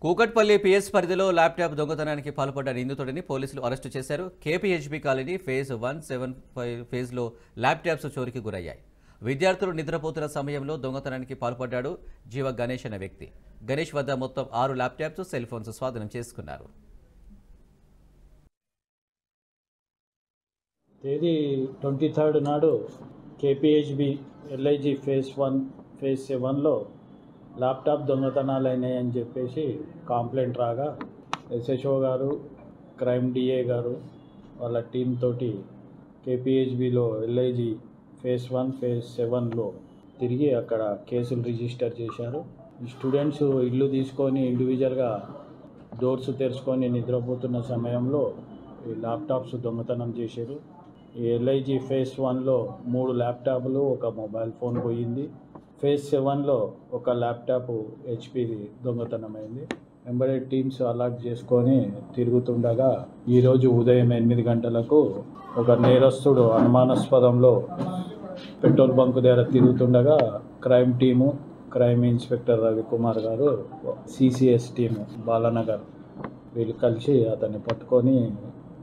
Kukatpally PS పరిధిలో laptop దొంగతనానికి పాల్పడ్డ నిందితుడిని పోలీసులు అరెస్టు చేశారు. కేపీహెచ్బీ కాలనీ ఫేజ్ 175 ఫేజ్లో ల్యాప్టాప్స్ చోరీకి గురయ్యాయి. విద్యార్థులు నిద్రపోతున్న సమయంలో దొంగతనానికి పాల్పడ్డాడు జీవ గణేష్ అనే వ్యక్తి. గణేష్ వద్ద మొత్తం 6 ల్యాప్టాప్స్, సెల్ ఫోన్స్ స్వాధీనం చేసుకున్నారు. తేదీ 23 నాడు కేపీహెచ్బీ ఎల్ఐజీ ఫేజ్ 1 ఫేజ్ 7లో ల్యాప్టాప్ దొంగతనాలు అయినాయని చెప్పేసి కంప్లైంట్ రాగా ఎస్హెచ్ఓ గారు, క్రైమ్ డిఏ గారు వాళ్ళ టీం తోటి కేపీహెచ్బీలో ఎల్ఐజీ ఫేజ్ 1 ఫేజ్ 7లో తిరిగి అక్కడ కేసులు రిజిస్టర్ చేశారు. ఈ స్టూడెంట్స్ ఇల్లు తీసుకొని ఇండివిజువల్గా డోర్స్ తెరుచుకొని నిద్రపోతున్న సమయంలో ఈ ల్యాప్టాప్స్ దొంగతనం చేశారు. ఈ ఎల్ఐజీ ఫేజ్ 1లో 3 ల్యాప్టాప్లు, ఒక మొబైల్ ఫోన్ పోయింది. ఫేజ్ 7లో ఒక ల్యాప్టాప్ హెచ్పిది దొంగతనమైంది. ఎంబడెడ్ టీమ్స్ అలర్ట్ చేసుకొని తిరుగుతుండగా ఈరోజు ఉదయం 8 గంటలకు ఒక నేరస్తుడు అనుమానాస్పదంలో పెట్రోల్ బంక్ దగ్గర తిరుగుతుండగా crime team, crime inspector Ravikumar గారు, సిసిఎస్ టీము బాలానగర్ వీళ్ళు కలిసి అతన్ని పట్టుకొని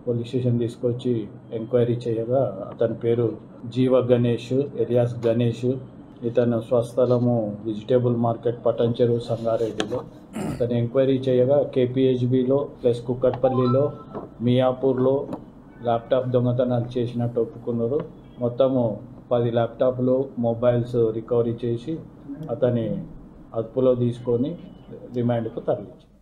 పోలీస్ స్టేషన్ తీసుకొచ్చి ఎంక్వైరీ చేయగా అతని పేరు జీవ గణేష్ ఎలియాస్ గణేష్. ఇతను స్వస్థలము వెజిటేబుల్ మార్కెట్ పటంచెరు సంగారెడ్డిలో. అతను ఎంక్వైరీ చేయగా కేపీహెచ్బీలో ప్లస్ కుక్కట్పల్లిలో, మియాపూర్లో ల్యాప్టాప్ దొంగతనాలు చేసినట్టు ఒప్పుకున్నారు. మొత్తము 10 ల్యాప్టాప్లు, మొబైల్స్ రికవరీ చేసి అతని అదుపులో తీసుకొని రిమాండ్కు తరలించారు.